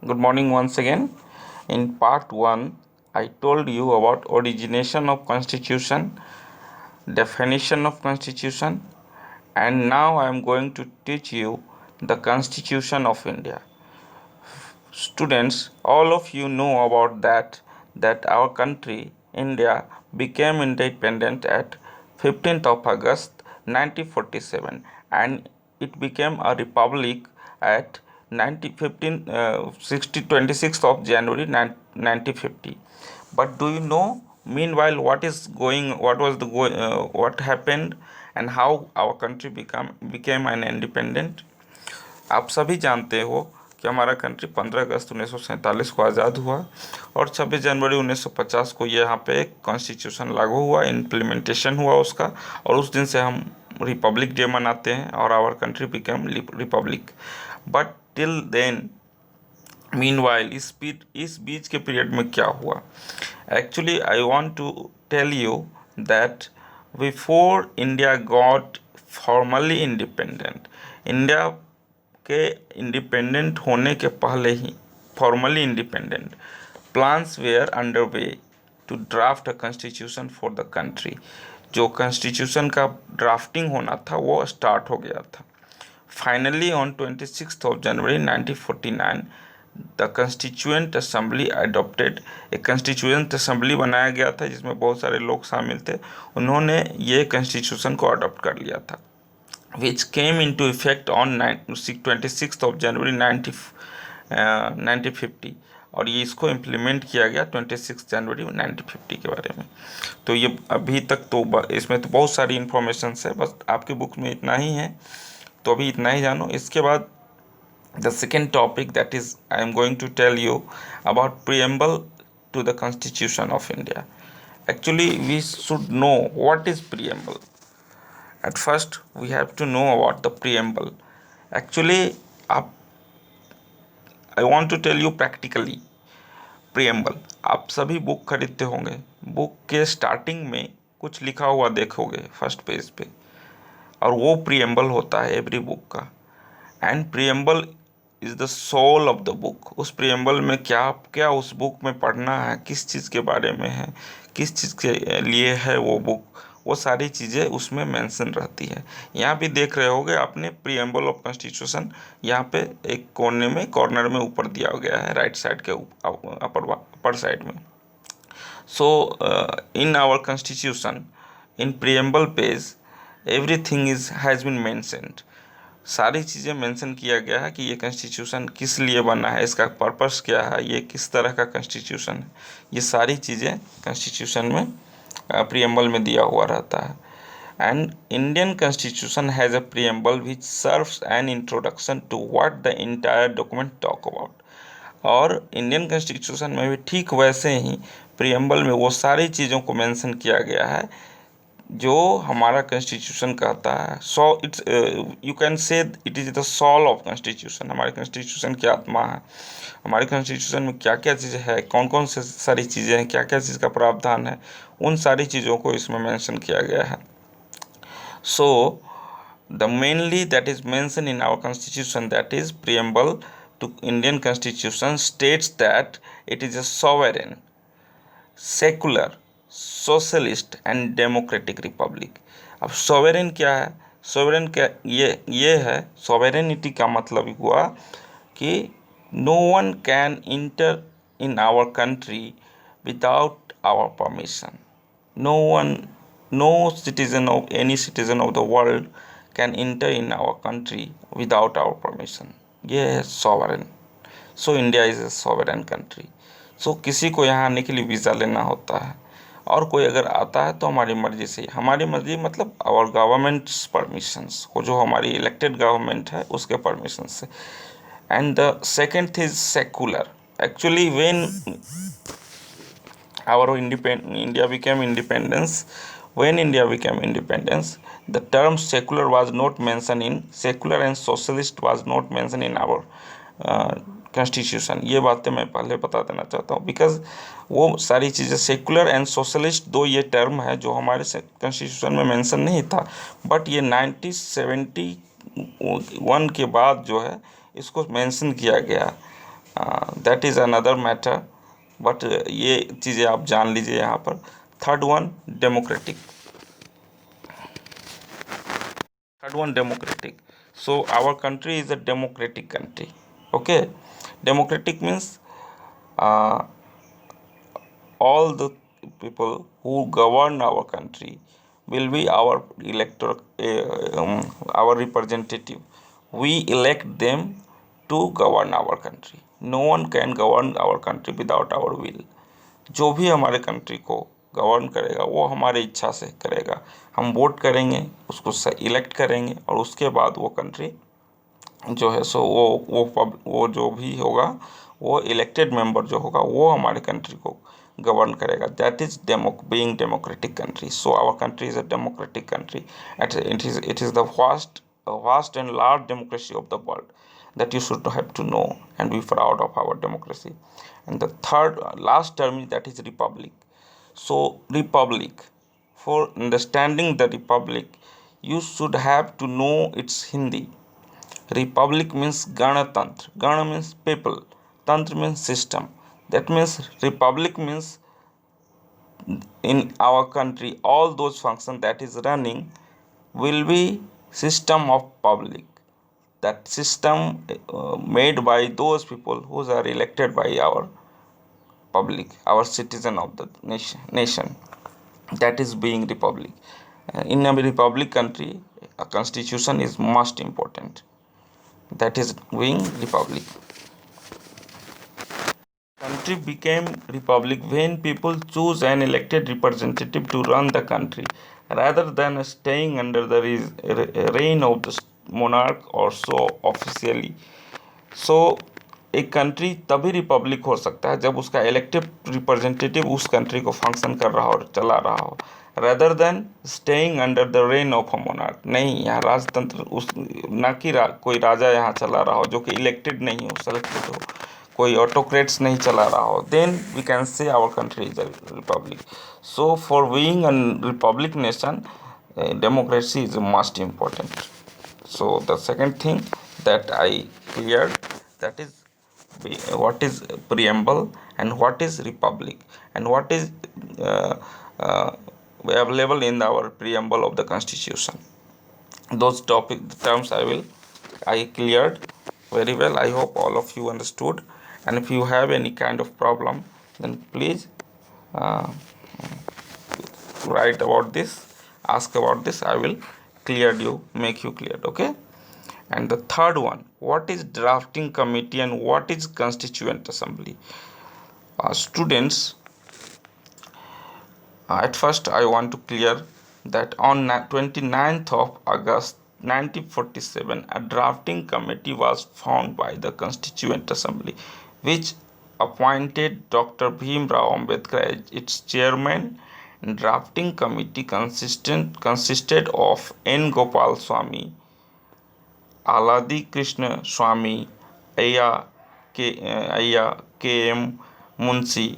Good morning once again. In part 1, I told you about origination of constitution, definition of constitution, and now I am going to teach you the constitution of India. Students, all of you know about that our country India became independent at 15th of August 1947 and it became a republic at 26th of January 1950. But do you know meanwhile what happened and how our country became an independent? आप सभी जानते हो कि हमारा country 15 अगस्त 1947 को आज़ाद हुआ और 26 जनवरी 1950 को यहाँ पे एक कॉन्स्टिट्यूशन लागू हुआ, इम्प्लीमेंटेशन हुआ उसका, और उस दिन से हम रिपब्लिक डे मनाते हैं और our country became republic. But till then meanwhile इस बीच के पीरियड में क्या हुआ? Actually I want to tell you that before India got formally independent, India के इंडिपेंडेंट होने के पहले ही formally independent plans were under way to draft a constitution for the country. जो कॉन्स्टिट्यूशन का ड्राफ्टिंग होना था वो स्टार्ट हो गया था. Finally on 26th of January 1949 the constituent assembly adopted. एक कंस्टिट्यूएंट असेंबली बनाया गया था जिसमें बहुत सारे लोग शामिल थे. उन्होंने ये कॉन्स्टिट्यूशन को अडोप्ट कर लिया था, which came into effect on 26th of January 1950 और ये इसको इम्प्लीमेंट किया गया 26 जनवरी 1950 के बारे में. तो ये अभी तक तो इसमें तो बहुत सारी इन्फॉर्मेशन है, बस आपकी बुक में इतना ही है, तो अभी इतना ही जानो. इसके बाद the second topic that is I am going to tell you about preamble to the constitution of India. Actually, we should know what is preamble. At first, we have to know about the preamble. Actually, I want to tell you practically. Preamble. आप सभी book खरीदते होंगे. Book के starting में कुछ लिखा हुआ देखोगे फर्स्ट पेज पे, और वो प्रीएम्बल होता है एवरी बुक का. And preamble is the soul of the book. उस प्रीएम्बल में क्या क्या उस बुक में पढ़ना है, किस चीज़ के बारे में है, किस चीज़ के लिए है वो बुक, वो सारी चीज़ें उसमें मेंशन रहती है. यहाँ भी देख रहे होगे आपने प्रीएम्बल ऑफ कॉन्स्टिट्यूशन, यहाँ पे एक कोने में कॉर्नर में ऊपर दिया गया है, राइट साइड के अपर साइड में. So in our constitution in preamble page everything has been mentioned. सारी चीज़ें मेंशन किया गया है कि ये कॉन्स्टिट्यूशन किस लिए बना है, इसका पर्पस क्या है, ये किस तरह का कॉन्स्टिट्यूशन है. ये सारी चीज़ें कॉन्स्टिट्यूशन में प्रीएम्बल में दिया हुआ रहता है. And Indian constitution has a preamble which serves an introduction to what the entire document talk about. और इंडियन कॉन्स्टिट्यूशन में भी ठीक वैसे ही प्रीएम्बल में वो सारी चीज़ों को मेंशन किया गया है जो हमारा कॉन्स्टिट्यूशन कहता है. So it's you can say it is the soul of constitution. हमारे कॉन्स्टिट्यूशन की आत्मा है. हमारे कॉन्स्टिट्यूशन में क्या क्या चीज़ें है, कौन कौन से सारी चीज़ें हैं, क्या क्या चीज़ का प्रावधान है, उन सारी चीज़ों को इसमें मेंशन किया गया है. So the mainly that is mention in our constitution, that is preamble to Indian constitution, states that it is a sovereign, secular, socialist and democratic republic. अब सॉवरेन क्या है? सॉवरेन क्या ये है, सॉवरेनिटी का मतलब हुआ कि no one can enter in our country without our permission. No one, no citizen of any citizen of the world can enter in our country without our permission. ये है sovereign. So India is a sovereign country. So किसी को यहाँ आने के लिए visa लेना होता है, और कोई अगर आता है तो हमारी मर्ज़ी से. हमारी मर्ज़ी मतलब आवर गवर्नमेंट्स परमिशंस, वो जो हमारी इलेक्टेड गवर्नमेंट है उसके परमिशन से. And the second is secular. Actually when our India became independence, when India became independence, the term secular was not mentioned in, secular and socialist was not mentioned in our constitution. ये बातें मैं पहले बता देना चाहता हूँ, because वो सारी चीज़ें सेकुलर एंड सोशलिस्ट दो ये टर्म है जो हमारे कॉन्स्टिट्यूशन में मेंशन नहीं था, बट ये 1971 के बाद जो है इसको मेंशन किया गया. That is another matter, but ये चीज़ें आप जान लीजिए यहाँ पर। Third one democratic. Third one, democratic. So our country is a democratic country. Okay, democratic means uh, all the people who govern our country will be our our representative. We elect them to govern our country. No one can govern our country without our will. जो भी हमारे country को govern करेगा वो हमारी इच्छा से करेगा। हम वोट करेंगे, उसको इलेक्ट करेंगे, और उसके बाद वो कंट्री जो है सो वो जो भी होगा, वो इलेक्टेड मेंबर जो होगा वो हमारे कंट्री को गवर्न करेगा। That is being democratic country. So our country is a democratic country. It is the vast and large democracy of the world that you should have to know and be proud of our democracy. And the third last term, that is republic. So republic, for understanding the republic you should have to know its Hindi. Republic means Ganatantra. Gana means people. Tantra means system. That means republic means in our country all those functions that is running will be system of public. That system made by those people who are elected by our public, our citizen of the nation. That is being republic. In a republic country, a constitution is most important. That is being republic. Country became republic when people choose an elected representative to run the country rather than staying under the reign of the monarch or so officially. So एक country तभी Republic हो सकता है जब उसका elected representative उस country को function कर रहा हो और चला रहा हो, rather than staying under the rain of a monarch. नहीं, यहाँ राजतंत्र उस ना कि कोई राजा यहाँ चला रहा हो जो कि इलेक्टेड नहीं हो, सेलेक्टेड हो, कोई ऑटोक्रेट्स नहीं चला रहा हो, then we can say our country is a republic. So for being a republic nation, democracy is most important. So the second thing that I cleared, that is what is preamble and what is republic and what is uh, uh, available in our preamble of the constitution. Those terms I cleared very well. I hope all of you understood, and if you have any kind of problem, then please uh, write about this, ask about this. I will make you cleared. Okay. And the third one, what is drafting committee and what is constituent assembly? Students, at first I want to clear that on 29th of August 1947, a drafting committee was formed by the Constituent Assembly, which appointed Dr. Bhim Rao Ambedkar as its chairman. Drafting committee consisted of N. Gopal Swamy, Aladi Krishna Swamy, Aya K. M. Munshi,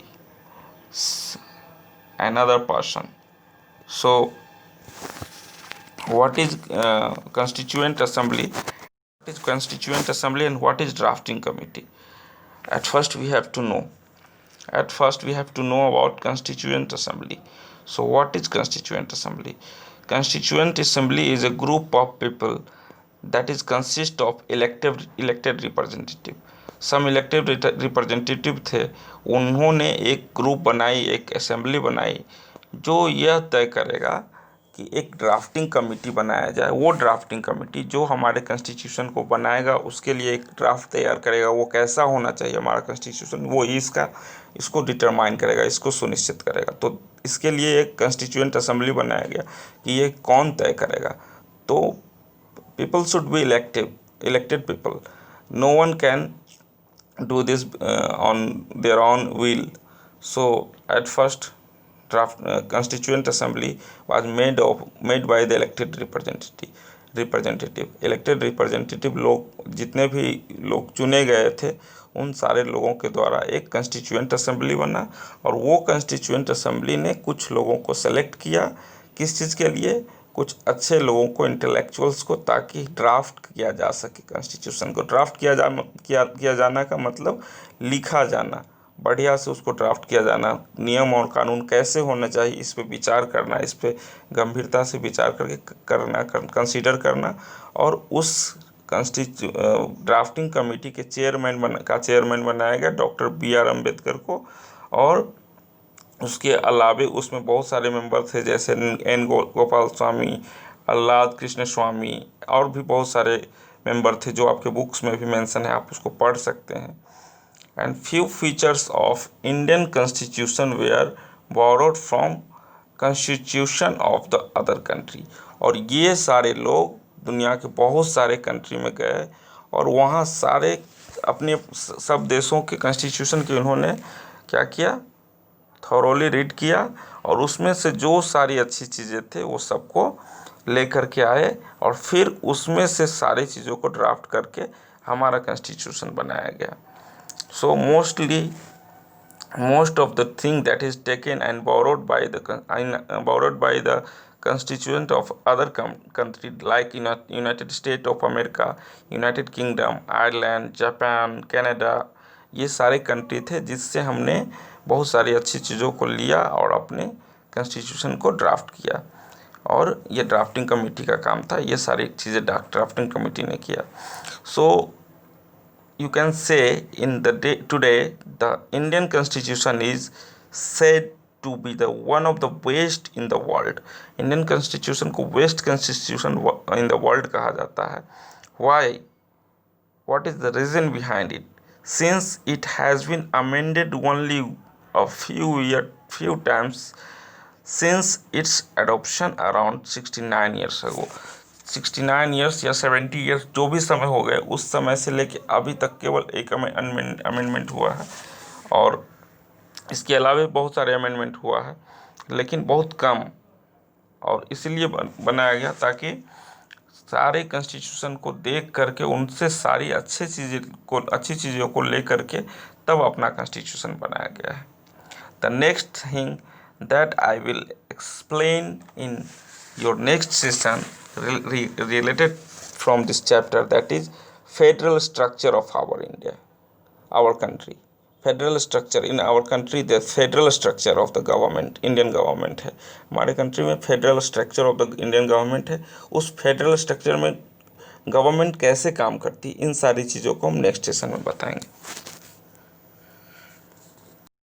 another person. So, what is Constituent Assembly? What is Constituent Assembly and what is Drafting Committee? At first, we have to know. About Constituent Assembly. So, what is Constituent Assembly? Constituent Assembly is a group of people that is consist of elected representative. Some elected representative थे, उन्होंने एक group बनाई, एक assembly बनाई जो यह तय करेगा कि एक ड्राफ्टिंग कमेटी बनाया जाए। वो ड्राफ्टिंग कमेटी जो हमारे कॉन्स्टिट्यूशन को बनाएगा, उसके लिए एक ड्राफ्ट तैयार करेगा, वो कैसा होना चाहिए हमारा कॉन्स्टिट्यूशन, वो इसको डिटरमाइन करेगा, इसको सुनिश्चित करेगा। तो इसके लिए एक कॉन्स्टिट्यूएंट असेंबली बनाया गया कि ये कौन तय करेगा। तो people should be elected people. No one can do this on their own will. So at first constituent assembly was made by the elected representative लोग, जितने भी लोग चुने गए थे, उन सारे लोगों के द्वारा एक कंस्टिट्यूएंट असेंबली बना, और वो कंस्टिट्यूएंट असेंबली ने कुछ लोगों को सेलेक्ट किया। किस चीज़ के लिए? कुछ अच्छे लोगों को, इंटेलेक्चुअल्स को, ताकि ड्राफ्ट किया जा सके कॉन्स्टिट्यूशन को। ड्राफ्ट किया जाना का मतलब लिखा जाना, बढ़िया से उसको ड्राफ्ट किया जाना, नियम और कानून कैसे होना चाहिए इस पे विचार करना, इस पे गंभीरता से विचार करके कंसीडर करना, और उस ड्राफ्टिंग कमेटी के चेयरमैन बनाया गया डॉक्टर B.R. अम्बेडकर को। और उसके अलावे उसमें बहुत सारे मेंबर थे, जैसे N. गोपाल स्वामी, आह्लाद कृष्ण स्वामी, और भी बहुत सारे मेंबर थे जो आपके बुक्स में भी मेंशन है, आप उसको पढ़ सकते हैं। And few features of Indian constitution were borrowed from constitution of the other country. और ये सारे लोग दुनिया के बहुत सारे कंट्री में गए और वहाँ सारे अपने सब देशों के कॉन्स्टिट्यूशन के उन्होंने क्या किया, थॉरोली रीड किया, और उसमें से जो सारी अच्छी चीज़ें थे वो सबको लेकर के आए, और फिर उसमें से सारी चीज़ों को ड्राफ्ट करके हमारा कॉन्स्टिट्यूशन बनाया गया। सो most of the thing that is taken and borrowed by the constituent of other country like United States of America, United Kingdom, Ireland, Japan, Canada, ये सारे कंट्री थे जिससे हमने बहुत सारी अच्छी चीज़ों को लिया और अपने कॉन्स्टिट्यूशन को ड्राफ्ट किया। और ये ड्राफ्टिंग कमेटी का काम था, ये सारी चीज़ें ड्राफ्टिंग कमेटी ने किया। सो you can say today the Indian Constitution is said to be the one of the best in the world. Indian Constitution को best constitution in the world कहा जाता है। Why? What is the reason behind it? Since it has been amended only a few times since its adoption around 69 years ago. 69 years या 70 years जो भी समय हो गए, उस समय से लेके अभी तक केवल एक अमेंडमेंट हुआ है, और इसके अलावा बहुत सारे अमेंडमेंट हुआ है, लेकिन बहुत कम। और इसलिए बनाया गया ताकि सारे कॉन्स्टिट्यूशन को देख करके उनसे सारी अच्छी चीज़ों को ले करके तब अपना कॉन्स्टिट्यूशन बनाया गया है। The next thing that I will explain in your next session related from this chapter, that is federal structure of our country. Federal structure in our country, the federal structure of the government, Indian government है हमारे country में, federal structure of the Indian government है। उस federal structure में government कैसे काम करती है, इन सारी चीज़ों को हम नेक्स्ट सेशन में बताएंगे।